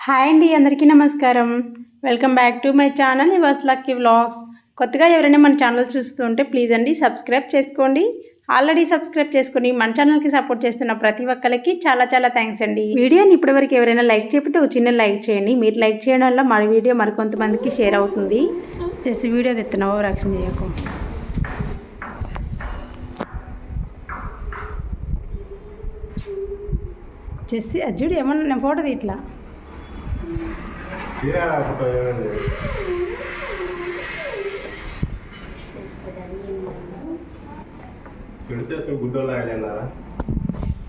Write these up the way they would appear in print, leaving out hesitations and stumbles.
Hi అండి, అందరికీ నమస్కారం. Welcome back to my channel yours lucky vlogs. కొత్తగా ఎవరైనా మన ఛానల్ చూస్తుంటే ప్లీజ్ అండి సబ్స్క్రైబ్ చేసుకోండి. ఆల్రెడీ సబ్స్క్రైబ్ చేసుకుని మన ఛానల్కి సపోర్ట్ చేస్తున్న ప్రతి ఒక్కరికి చాలా చాలా థ్యాంక్స్ అండి. వీడియోని ఇప్పటివరకు ఎవరైనా లైక్ చేయకపోతే ఒక చిన్న లైక్ చేయండి. మీరు లైక్ చేయడం వల్ల మన వీడియో మరికొంతమందికి షేర్ అవుతుంది. జస్ట్ వీడియో తెస్తున్నావు రక్షణ చేయకు. చేసి అజ్జుడు ఏమన్నా నేను ఫోటో ఇట్లా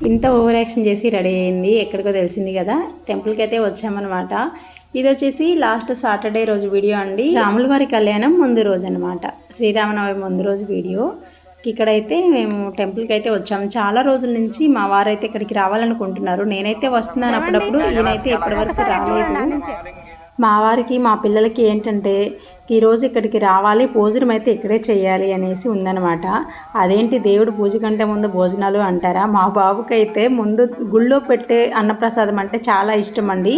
ఇంత ఓవర్ యాక్షన్ చేసి రెడీ అయింది. ఎక్కడికో తెలిసింది కదా, టెంపుల్కి అయితే వచ్చామన్నమాట. ఇది వచ్చేసి లాస్ట్ సాటర్డే రోజు వీడియో అండి. రాముల వారి కళ్యాణం ముందు రోజు అనమాట, శ్రీరామనవమి ముందు రోజు వీడియో. ఇక్కడైతే మేము టెంపుల్కి అయితే వచ్చాము. చాలా రోజుల నుంచి మా వారైతే ఇక్కడికి రావాలనుకుంటున్నారు. నేనైతే వస్తున్నాను అప్పుడప్పుడు, ఈయనైతే ఇప్పటివరకు రాలేదు. మా వారికి మా పిల్లలకి ఏంటంటే ఈరోజు ఇక్కడికి రావాలి, భోజనం అయితే ఇక్కడే చేయాలి అనేసి ఉందన్నమాట. అదేంటి దేవుడు పూజ కంటే ముందు భోజనాలు అంటారా? మా బాబుకి అయితే ముందు గుళ్ళో పెట్టే అన్నప్రసాదం అంటే చాలా ఇష్టం అండి.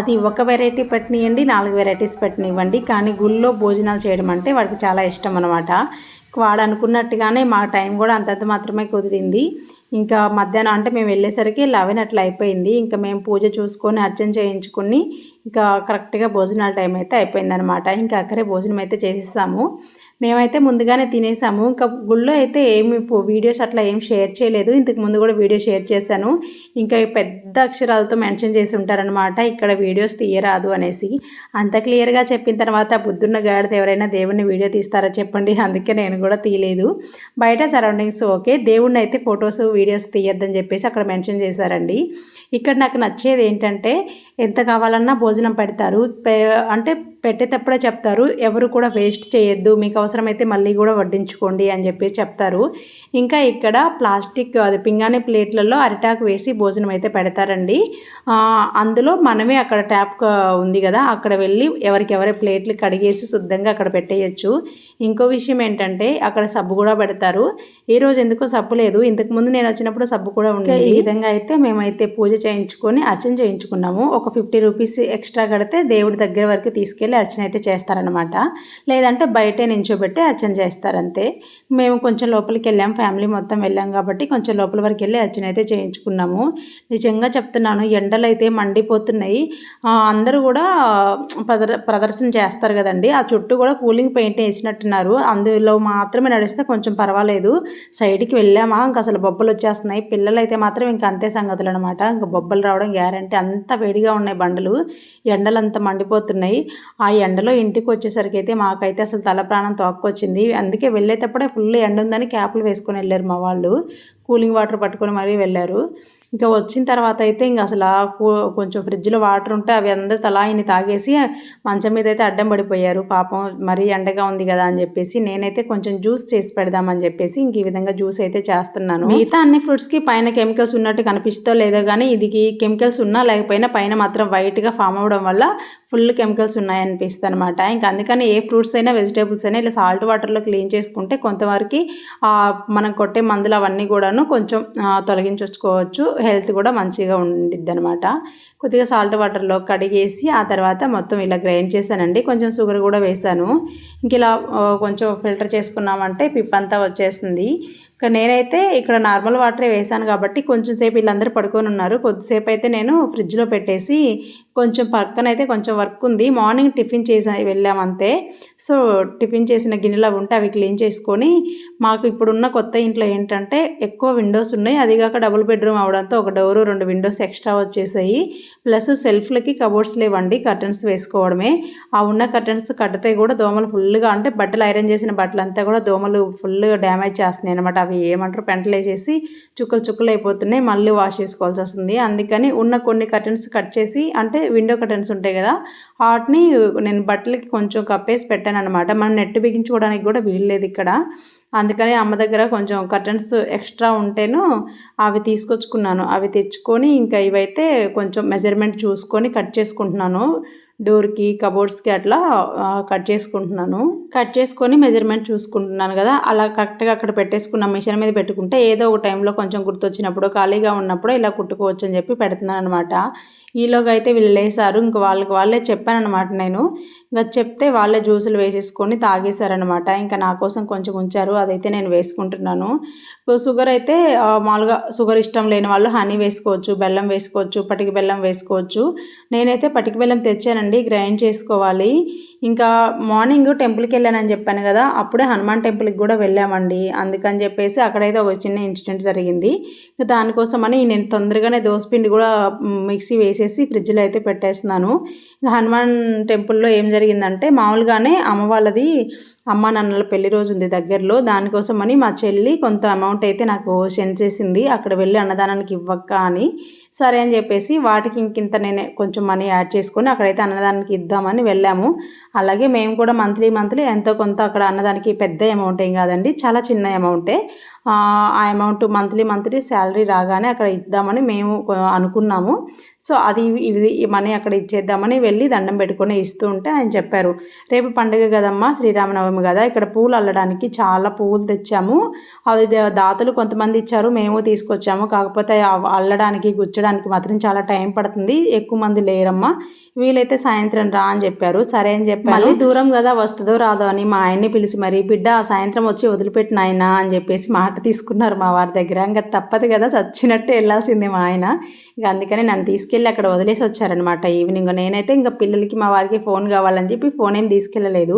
అది ఒక వెరైటీ పెట్టనివ్వండి, 4 వెరైటీస్ పెట్టనివ్వండి, కానీ గుళ్ళో భోజనాలు చేయడం అంటే వాడికి చాలా ఇష్టం అనమాట. వాడు అనుకున్నట్టుగానే మా టైం కూడా అంతంత మాత్రమే కుదిరింది. ఇంకా మధ్యాహ్నం అంటే మేము వెళ్ళేసరికి 11 అట్లా అయిపోయింది. ఇంకా మేము పూజ చూసుకొని అర్చన చేయించుకుని ఇంకా కరెక్ట్గా భోజనాల టైం అయితే అయిపోయిందనమాట. ఇంకా అక్కడే భోజనం అయితే చేసేసాము. మేమైతే ముందుగానే తినేసాము. ఇంకా గుళ్ళో అయితే ఏమి వీడియోస్ అట్లా ఏం షేర్ చేయలేదు. ఇంతకు ముందు కూడా వీడియో షేర్ చేశాను. ఇంకా పెద్ద అక్షరాలతో మెన్షన్ చేసి ఉంటారనమాట, ఇక్కడ వీడియోస్ తీయరాదు అనేసి. అంత క్లియర్గా చెప్పిన తర్వాత బుద్ధున్న గాడిద ఎవరైనా దేవుడిని వీడియో తీస్తారా చెప్పండి. అందుకే నేను కూడా తీయలేదు. బయట సరౌండింగ్స్ ఓకే, దేవుడిని అయితే ఫొటోస్ వీడియోస్ తీయొద్దని చెప్పేసి అక్కడ మెన్షన్ చేశారండి. ఇక్కడ నాకు నచ్చేది ఏంటంటే ఎంత కావాలన్నా భోజనం పెడతారు. అంటే పెట్టేటప్పుడే చెప్తారు, ఎవరు కూడా వేస్ట్ చేయొద్దు, మీకు అవసరమైతే మళ్ళీ కూడా వడ్డించుకోండి అని చెప్పి చెప్తారు. ఇంకా ఇక్కడ ప్లాస్టిక్ అది పింగాణి ప్లేట్లలో అరిటాకు వేసి భోజనం అయితే పెడతారండి. అందులో మనమే అక్కడ ట్యాప్ ఉంది కదా, అక్కడ వెళ్ళి ఎవరికెవరే ప్లేట్లు కడిగేసి శుద్ధంగా అక్కడ పెట్టేయచ్చు. ఇంకో విషయం ఏంటంటే అక్కడ సబ్బు కూడా పెడతారు. ఈ రోజు ఎందుకో సబ్బు లేదు, ఇంతకుముందు నేను వచ్చినప్పుడు సబ్బు కూడా ఉంది. ఈ విధంగా అయితే మేమైతే పూజ చేయించుకొని అర్చన చేయించుకున్నాము. ఒక 50 రూపీస్ ఎక్స్ట్రా కడితే దేవుడి దగ్గర వరకు తీసుకెళ్ళి అర్చన అయితే చేస్తారనమాట. లేదంటే బయటే నించోబెట్టి అర్చన చేస్తారంతే. మేము కొంచెం లోపలికి వెళ్ళాం, ఫ్యామిలీ మొత్తం వెళ్ళాం కాబట్టి కొంచెం లోపల వరకు వెళ్ళి అర్చన అయితే చేయించుకున్నాము. నిజంగా చెప్తున్నాను, ఎండలు అయితే మండిపోతున్నాయి. అందరూ కూడా ప్రదర్శన చేస్తారు కదండి, ఆ చుట్టూ కూడా కూలింగ్ పెయింట్ వేసినట్టున్నారు. అందులో మాత్రమే నడిస్తే కొంచెం పర్వాలేదు. సైడ్కి వెళ్ళామా ఇంకా అసలు బొబ్బలు వచ్చేస్తున్నాయి. పిల్లలు అయితే మాత్రం ఇంకా అంతే సంగతులు అనమాట. ఇంకా బొబ్బలు రావడం గ్యారంటీ. అంత వేడిగా ఉన్నాయి బండలు, ఎండలు అంత మండిపోతున్నాయి. ఆ ఎండలో ఇంటికి వచ్చేసరికి అయితే మాకైతే అసలు తల ప్రాణం తోక్కొచ్చింది. అందుకే వెళ్ళేటప్పుడే ఫుల్ ఎండ ఉందని క్యాప్లు వేసుకొని వెళ్ళారు మా వాళ్ళు. కూలింగ్ వాటర్ పట్టుకొని మరీ వెళ్ళారు. ఇంకా వచ్చిన తర్వాత అయితే ఇంకా అసలు కొంచెం ఫ్రిడ్జ్లో వాటర్ ఉంటే అవి అందరూ తలా ఇన్ని తాగేసి మంచం మీద అయితే అడ్డం పడిపోయారు. పాపం మరీ ఎండగా ఉంది కదా అని చెప్పేసి నేనైతే కొంచెం జ్యూస్ చేసి పెడదామని చెప్పేసి ఇంక ఈ విధంగా జ్యూస్ అయితే చేస్తున్నాను. మిగతా అన్ని ఫ్రూట్స్కి పైన కెమికల్స్ ఉన్నట్టు కనిపిస్తో లేదో కానీ ఇది కెమికల్స్ ఉన్నా లేకపోయినా పైన మాత్రం వైట్గా ఫామ్ అవ్వడం వల్ల ఫుల్ కెమికల్స్ ఉన్నాయనిపిస్తుంది అనమాట. ఇంకా అందుకని ఏ ఫ్రూట్స్ అయినా వెజిటేబుల్స్ అయినా ఇలా సాల్ట్ వాటర్లో క్లీన్ చేసుకుంటే కొంతవరకు మనం కొట్టే మందులు అవన్నీ కూడాను కొంచెం తొలగించుకోవచ్చు. హెల్త్ కూడా మంచిగా ఉండిద్ది అనమాట. కొద్దిగా సాల్ట్ వాటర్లో కడిగేసి ఆ తర్వాత మొత్తం ఇలా గ్రైండ్ చేశానండి. కొంచెం షుగర్ కూడా వేసాను. ఇంక ఇలా కొంచెం ఫిల్టర్ చేసుకున్నామంటే పిప్పంతా వచ్చేస్తుంది. ఇంకా నేనైతే ఇక్కడ నార్మల్ వాటరే వేసాను కాబట్టి కొంచెం సేపు వీళ్ళందరూ పడుకొని ఉన్నారు. కొద్దిసేపు అయితే నేను ఫ్రిడ్జ్లో పెట్టేసి కొంచెం పక్కనైతే కొంచెం వర్క్ ఉంది. మార్నింగ్ టిఫిన్ చేసి వెళ్ళామంతే. సో టిఫిన్ చేసిన గిన్నెలు ఉంటే అవి క్లీన్ చేసుకొని, మాకు ఇప్పుడున్న కొత్త ఇంట్లో ఏంటంటే ఎక్కువ విండోస్ ఉన్నాయి. అదిగాక డబుల్ బెడ్రూమ్ అవడంతో ఒక డోరు 2 విండోస్ ఎక్స్ట్రా వచ్చేసాయి. ప్లస్ సెల్ఫ్లకి కబోర్డ్స్ లేవండి, కర్టన్స్ వేసుకోవడమే. ఆ ఉన్న కర్టన్స్ కడితే కూడా దోమలు ఫుల్గా, అంటే బట్టలు ఐరన్ చేసిన బట్టలంతా కూడా దోమలు ఫుల్గా డ్యామేజ్ చేస్తున్నాయి అనమాట. అవి ఏమంటారు పెంటలు వేసేసి చుక్కలు అయిపోతున్నాయి, మళ్ళీ వాష్ చేసుకోవాల్సి వస్తుంది. అందుకని ఉన్న కొన్ని కర్టన్స్ కట్ చేసి, అంటే విండో కర్టన్స్ ఉంటాయి కదా, వాటిని నేను బట్టలకి కొంచెం కప్పేసి పెట్టాను అనమాట. మనం నెట్ బిగించుకోవడానికి కూడా వీల్లేదు ఇక్కడ. అందుకని అమ్మ దగ్గర కొంచెం కర్టన్స్ ఎక్స్ట్రా ఉంటేను అవి తీసుకొచ్చుకున్నాను. అవి తెచ్చుకొని ఇంకా ఇవైతే కొంచెం మెజర్మెంట్ చూసుకొని కట్ చేసుకుంటున్నాను. డోర్కి కబోర్డ్స్కి అట్లా కట్ చేసుకుంటున్నాను. కట్ చేసుకొని మెజర్మెంట్ చూసుకుంటున్నాను కదా, అలా కరెక్ట్గా అక్కడ పెట్టేసుకున్న మిషన్ మీద పెట్టుకుంటే ఏదో ఒక టైంలో కొంచెం గుర్తొచ్చినప్పుడు ఖాళీగా ఉన్నప్పుడు ఇలా కుట్టుకోవచ్చు అని చెప్పి పెడుతున్నాను అనమాట. ఈలోగా అయితే వీళ్ళు లేసారు. ఇంక వాళ్ళే చెప్పానమాట నేను. ఇంకా చెప్తే వాళ్ళే జ్యూసులు వేసేసుకొని తాగేశారనమాట. ఇంకా నా కోసం కొంచెం ఉంచారు, అదైతే నేను వేసుకుంటున్నాను. షుగర్ అయితే మామూలుగా షుగర్ ఇష్టం లేని వాళ్ళు హనీ వేసుకోవచ్చు, బెల్లం వేసుకోవచ్చు, పటిక బెల్లం వేసుకోవచ్చు. నేనైతే పటిక బెల్లం తెచ్చానండి, గ్రైండ్ చేసుకోవాలి. ఇంకా మార్నింగ్ టెంపుల్కి వెళ్ళానని చెప్పాను కదా, అప్పుడే హనుమాన్ టెంపుల్కి కూడా వెళ్ళామండి. అందుకని చెప్పేసి అక్కడైతే ఒక చిన్న ఇన్సిడెంట్ జరిగింది. ఇంకా దానికోసమని నేను తొందరగానే దోసపిండి కూడా మిక్సీ వేసేసి ఫ్రిడ్జ్లో అయితే పెట్టేస్తున్నాను. ఇంకా హనుమాన్ టెంపుల్లో ఏం జరిగిందంటే, మామూలుగానే అమ్మ వాళ్ళది అమ్మ నాన్నల పెళ్లి రోజు ఉంది దగ్గరలో. దానికోసమని మా చెల్లి కొంత అమౌంట్ అయితే నాకు సెండ్ చేసింది, అక్కడ వెళ్ళి అన్నదానానికి ఇవ్వక్క అని. సరే అని చెప్పేసి వాటికి ఇంకింత నేనే కొంచెం మనీ యాడ్ చేసుకొని అక్కడైతే అన్నదానానికి ఇద్దామని వెళ్ళాము. అలాగే మేము కూడా మంత్లీ ఎంతో కొంత అక్కడ అన్నదానికి, పెద్ద అమౌంట్ ఏం కాదండి, చాలా చిన్న అమౌంటే. ఆ అమౌంట్ మంత్లీ శాలరీ రాగానే అక్కడ ఇద్దామని మేము అనుకున్నాము. సో అది ఇది మనీ అక్కడ ఇచ్చేద్దామని వెళ్ళి దండం పెట్టుకొని ఇస్తూ ఉంటే ఆయన చెప్పారు, రేపు పండుగ కదమ్మా, శ్రీరామనవమి కదా, ఇక్కడ పూలు అల్లడానికి చాలా పువ్వులు తెచ్చాము. అది దాతలు కొంతమంది ఇచ్చారు, మేము తీసుకొచ్చాము. కాకపోతే అల్లడానికి గుచ్చడానికి మాత్రం చాలా టైం పడుతుంది, ఎక్కువ మంది లేరమ్మా, వీలైతే సాయంత్రం రా అని చెప్పారు. సరే అని చెప్పారు. మళ్ళీ దూరం కదా, వస్తుందో రాదో అని మా ఆయన్ని పిలిచి మరి, బిడ్డ సాయంత్రం వచ్చి వదిలిపెట్టిన ఆయన అని చెప్పేసి మాట తీసుకున్నారు మా వారి దగ్గర. ఇంకా తప్పదు కదా, చచ్చినట్టు వెళ్ళాల్సిందే మా ఆయన. ఇక అందుకని నన్ను తీసుకెళ్ళి అక్కడ వదిలేసి వచ్చారనమాట ఈవినింగ్. నేనైతే ఇంకా పిల్లలకి మా వారికి ఫోన్ కావాలని చెప్పి ఫోన్ ఏం తీసుకెళ్ళలేదు.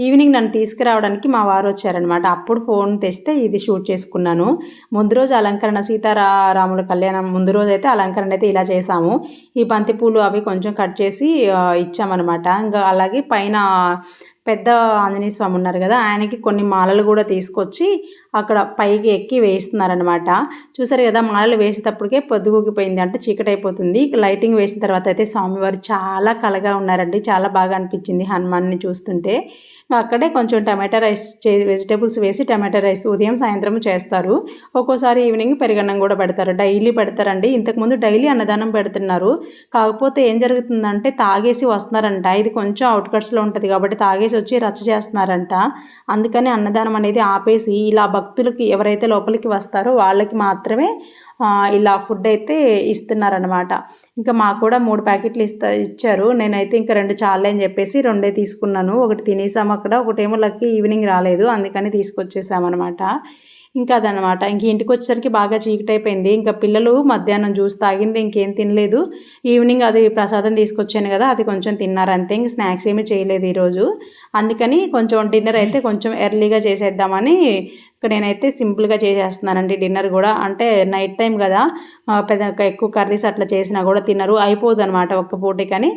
ఈవినింగ్ నన్ను తీసుకురావడానికి మా వారు వచ్చారనమాట. అప్పుడు ఫోన్ తెస్తే ఇది షూట్ చేసుకున్నాను. ముందు రోజు అలంకరణ, సీతారాముల కళ్యాణం ముందు రోజు అయితే అలంకరణ అయితే ఇలా చేసాము. ఈ బంతిపూలు అవి కొంచెం కట్ చేసి ఇచ్చామన్నమాట. ఇంకా అలాగే పైన పెద్ద ఆంజనేయ స్వామి ఉన్నారు కదా, ఆయనకి కొన్ని మాలలు కూడా తీసుకొచ్చి అక్కడ పైకి ఎక్కి వేస్తున్నారనమాట. చూసారు కదా, మాలలు వేసేటప్పటికే పొద్దుగూకిపోయింది, అంటే చీకటి అయిపోతుంది. లైటింగ్ వేసిన తర్వాత అయితే స్వామివారు చాలా కళగా ఉన్నారండి, చాలా బాగా అనిపించింది హనుమాన్ని చూస్తుంటే. అక్కడే కొంచెం టమాటా రైస్ వెజిటేబుల్స్ వేసి టమాటా రైస్ ఉదయం సాయంత్రం చేస్తారు. ఒక్కోసారి ఈవినింగ్ పెరుగన్నం కూడా పెడతారు, డైలీ పెడతారండి. ఇంతకుముందు డైలీ అన్నదానం పెడుతున్నారు. కాకపోతే ఏం జరుగుతుందంటే తాగేసి వస్తున్నారంట. ఇది కొంచెం అవుట్కట్స్లో ఉంటుంది కాబట్టి తాగేసి వచ్చి రచ్చ చేస్తున్నారంట. అందుకని అన్నదానం అనేది ఆపేసి ఇలా భక్తులకి ఎవరైతే లోపలికి వస్తారో వాళ్ళకి మాత్రమే ఇలా ఫుడ్ అయితే ఇస్తున్నారనమాట. ఇంకా మాకు కూడా 3 ప్యాకెట్లు ఇచ్చారు. నేనైతే ఇంకా 2 చాలే అని చెప్పేసి 2 తీసుకున్నాను. ఒకటి తినేసాము అక్కడ, ఒకటేమో లక్కీ ఈవినింగ్ రాలేదు, అందుకని తీసుకొచ్చేసామన్నమాట. ఇంకా అదనమాట. ఇంక ఇంటికి వచ్చేసరికి బాగా చీకటి అయిపోయింది. ఇంకా పిల్లలు మధ్యాహ్నం జ్యూస్ తాగింది, ఇంకేం తినలేదు. ఈవినింగ్ అది ప్రసాదం తీసుకొచ్చాను కదా, అది కొంచెం తిన్నారు అంతే. ఇంక స్నాక్స్ ఏమీ చేయలేదు ఈరోజు. అందుకని కొంచెం డిన్నర్ అయితే కొంచెం ఎర్లీగా చేసేద్దామని ఇక్కడ నేనైతే సింపుల్గా చేసేస్తున్నానండి డిన్నర్ కూడా. అంటే నైట్ టైం కదా, పెద్ద ఎక్కువ కర్రీస్ అట్లా చేసినా కూడా తినరు, అయిపోదు అనమాట ఒక్క పూట. కానీ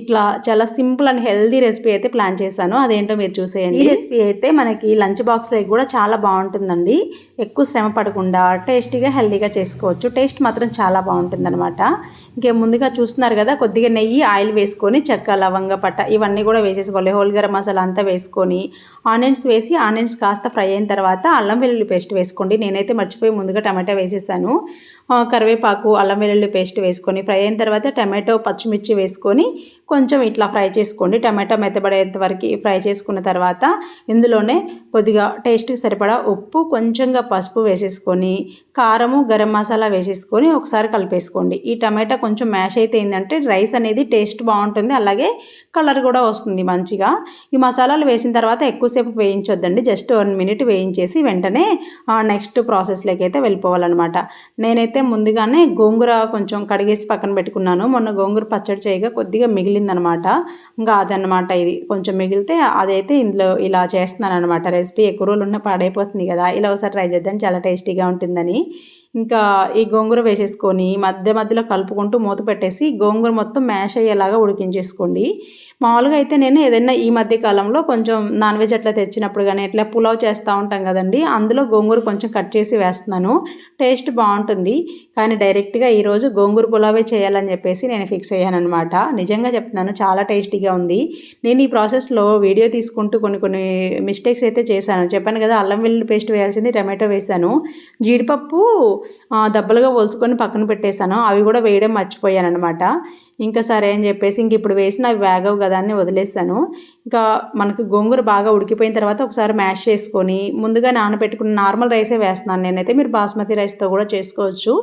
ఇట్లా చాలా సింపుల్ అండ్ హెల్దీ రెసిపీ అయితే ప్లాన్ చేశాను, అదేంటో మీరు చూసేయండి. ఈ రెసిపీ అయితే మనకి లంచ్ బాక్స్లో కూడా చాలా బాగుంటుందండి. ఎక్కువ శ్రమ పడకుండా టేస్టీగా హెల్దీగా చేసుకోవచ్చు. టేస్ట్ మాత్రం చాలా బాగుంటుంది అనమాట. ఇంకే ముందుగా చూస్తున్నారు కదా, కొద్దిగా నెయ్యి ఆయిల్ వేసుకొని చెక్క లవంగ పట్ట ఇవన్నీ కూడా వేసేసుకోవాలి. హోల్ గరం మసాలా అంతా వేసుకొని ఆనియన్స్ వేసి, ఆనియన్స్ కాస్త ఫ్రై అయిన తర్వాత అల్లం వెల్లుల్లి పేస్ట్ వేసుకోండి. నేనైతే మర్చిపోయి ముందుగా టమాటా వేసేసాను. కరివేపాకు, అల్లం వెల్లుల్లి పేస్ట్ వేసుకొని ఫ్రై అయిన తర్వాత టమాటో పచ్చిమిర్చి వేసుకొని కొంచెం ఇట్లా ఫ్రై చేసుకోండి. టమాటా మెత్తబడేంత వరకు ఫ్రై చేసుకున్న తర్వాత ఇందులోనే కొద్దిగా టేస్ట్కి సరిపడా ఉప్పు, కొంచెంగా పసుపు వేసేసుకొని కారము, గరం మసాలా వేసేసుకొని ఒకసారి కలిపేసుకోండి. ఈ టమాటా కొంచెం మ్యాష్ అయితే ఏంటంటే రైస్ అనేది టేస్ట్ బాగుంటుంది, అలాగే కలర్ కూడా వస్తుంది మంచిగా. ఈ మసాలాలు వేసిన తర్వాత ఎక్కువసేపు వేయించొద్దండి, జస్ట్ 1 మినిట్ వేయించేసి వెంటనే నెక్స్ట్ ప్రాసెస్లోకి అయితే వెళ్ళిపోవాలన్నమాట. నేనైతే ముందుగానే గోంగూర కొంచెం కడిగేసి పక్కన పెట్టుకున్నాను. మొన్న గోంగూర పచ్చడి చేయగా కొద్దిగా మిగిలిందనమాట. ఇంకా అదనమాట, ఇది కొంచెం మిగిలితే అదైతే ఇందులో ఇలా చేస్తున్నాను అనమాట. రెసిపీ ఎక్కువ రోజులు ఉన్న పాడైపోతుంది కదా, ఇలా ఒకసారి ట్రై చేద్దాం, చాలా టేస్టీగా ఉంటుందని. ఇంకా ఈ గోంగూర వేసేసుకొని మధ్యలో కలుపుకుంటూ మూత పెట్టేసి గోంగూర మొత్తం మ్యాష్ అయ్యేలాగా ఉడికించేసుకోండి. మామూలుగా అయితే నేను ఏదైనా ఈ మధ్య కాలంలో కొంచెం నాన్ వెజ్ అట్లా తెచ్చినప్పుడు కానీ ఇట్లా పులావ్ చేస్తూ ఉంటాం కదండి, అందులో గోంగూర కొంచెం కట్ చేసి వేస్తున్నాను, టేస్ట్ బాగుంటుంది. కానీ డైరెక్ట్గా ఈరోజు గోంగూర పులావే చేయాలని చెప్పేసి నేను ఫిక్స్ అయ్యానమాట. నిజంగా చెప్తున్నాను, చాలా టేస్టీగా ఉంది. నేను ఈ ప్రాసెస్లో వీడియో తీసుకుంటూ కొన్ని మిస్టేక్స్ అయితే చేశాను. చెప్పాను కదా, అల్లం వెల్లుల్లి పేస్ట్ వేయాల్సింది టమాటో వేసాను. జీడిపప్పు దెబ్బలుగా ఒలుచుకొని పక్కన పెట్టేశాను. అవి కూడా వేయడం మర్చిపోయాను అనమాట. ఇంకా సరే అని చెప్పేసి ఇప్పుడు వేసిన అవి వేగవు కదా అని వదిలేసాను. ఇంకా మనకు గోంగూర బాగా ఉడికిపోయిన తర్వాత ఒకసారి మ్యాష్ చేసుకొని ముందుగా నానబెట్టుకున్న నార్మల్ రైసే వేస్తున్నాను నేనైతే. మీరు బాస్మతి రైస్తో కూడా చేసుకోవచ్చు.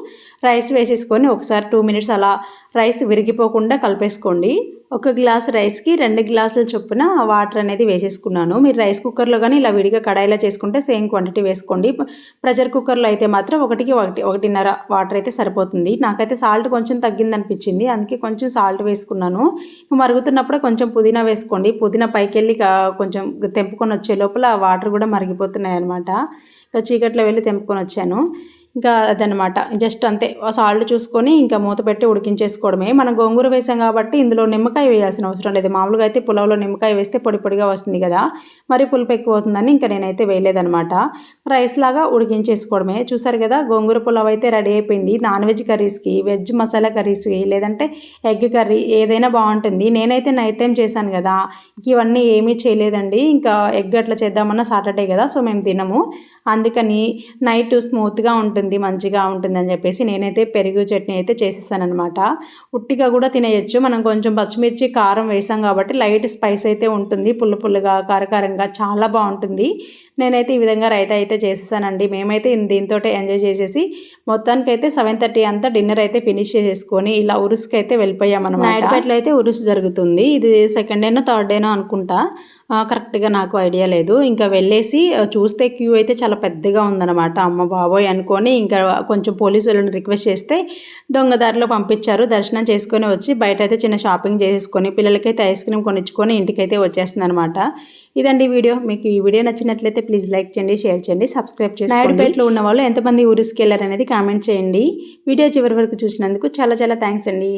రైస్ వేసేసుకొని ఒకసారి 2 మినిట్స్ అలా రైస్ విరిగిపోకుండా కలిపేసుకోండి. 1 గ్లాస్ రైస్కి 2 గ్లాసుల చొప్పున వాటర్ అనేది వేసేసుకున్నాను. మీరు రైస్ కుక్కర్లో కానీ ఇలా విడిగా కడాయిలో చేసుకుంటే సేమ్ క్వాంటిటీ వేసుకోండి. ప్రెషర్ కుక్కర్లో అయితే మాత్రం 1:1.5 వాటర్ అయితే సరిపోతుంది. నాకైతే సాల్ట్ కొంచెం తగ్గింది అనిపించింది, అందుకే కొంచెం సాల్ట్ వేసుకున్నాను. మరుగుతున్నప్పుడే కొంచెం పుదీనా వేసుకోండి. పుదీనా పైకి వెళ్ళి కొంచెం తెంపుకొని వచ్చే లోపల వాటర్ కూడా మరిగిపోతున్నాయి అనమాట. ఇంకా చీకట్లో వెళ్ళి తెంపుకొని వచ్చాను. ఇంకా అదనమాట, జస్ట్ అంతే. సాల్ట్ చూసుకొని ఇంకా మూత పెట్టి ఉడికించేసుకోవడమే. మనం గోంగూర వేసాం కాబట్టి ఇందులో నిమ్మకాయ వేయాల్సిన అవసరం లేదు. మామూలుగా అయితే పులావ్లో నిమ్మకాయ వేస్తే పొడి పొడిగా వస్తుంది కదా, మరి పులుపు ఎక్కువ అవుతుందని ఇంకా నేనైతే వేయలేదనమాట. రైస్ లాగా ఉడికించేసుకోవడమే. చూసారు కదా, గోంగూర పులావ్ అయితే రెడీ అయిపోయింది. నాన్ వెజ్ కర్రీస్కి, వెజ్ మసాలా కర్రీస్కి, లేదంటే ఎగ్ కర్రీ ఏదైనా బాగుంటుంది. నేనైతే నైట్ టైం చేశాను కదా, ఇవన్నీ ఏమీ చేయలేదండి. ఇంకా ఎగ్ అట్లా చేద్దామన్నా సాటర్డే కదా, సో మేము తినము. అందుకని నైట్ స్మూత్గా ఉంటుంది, మంచిగా ఉంటుంది అని చెప్పేసి నేనైతే పెరుగు చట్నీ అయితే చేసేసానమాట. ఉట్టిగా కూడా తినేయచ్చు. మనం కొంచెం పచ్చిమిర్చి కారం వేసాం కాబట్టి లైట్ స్పైస్ అయితే ఉంటుంది, పుల్ల పుల్లగా కారకారంగా చాలా బాగుంటుంది. నేనైతే ఈ విధంగా రైతా అయితే చేసేసానండి. మేమైతే దీంతో ఎంజాయ్ చేసేసి మొత్తానికైతే 7:30 అంతా డిన్నర్ అయితే ఫినిష్ చేసేసుకొని ఇలా ఉరుసుకి అయితే వెళ్ళిపోయామన్నమాట. నైట్పేటలో అయితే ఉరుసు జరుగుతుంది. ఇది 2nd డేనో 3rd డేనో అనుకుంటా, కరెక్ట్గా నాకు ఐడియా లేదు. ఇంకా వెళ్ళేసి చూస్తే క్యూ అయితే చాలా పెద్దగా ఉందన్నమాట. అమ్మ బాబోయ్ అనుకొని ఇంకా కొంచెం పోలీసులను రిక్వెస్ట్ చేస్తే దొంగదారిలో పంపించారు. దర్శనం చేసుకొని వచ్చి బయట అయితే చిన్న షాపింగ్ చేసేసుకొని పిల్లలకైతే ఐస్ క్రీమ్ కొనిచ్చుకొని ఇంటికైతే వచ్చేస్తుంది అనమాట. ఇదండి వీడియో. మీకు ఈ వీడియో నచ్చినట్లయితే ప్లీజ్ లైక్ చేయండి, షేర్ చేయండి, సబ్స్క్రైబ్ చేసుకోండి. నాయుడుపేటలో ఉన్న వాళ్ళు ఎంతమంది ఊరిస్కి వెళ్ళారనేది కామెంట్ చేయండి. వీడియో చివరి వరకు చూసినందుకు చాలా చాలా థ్యాంక్స్ అండి.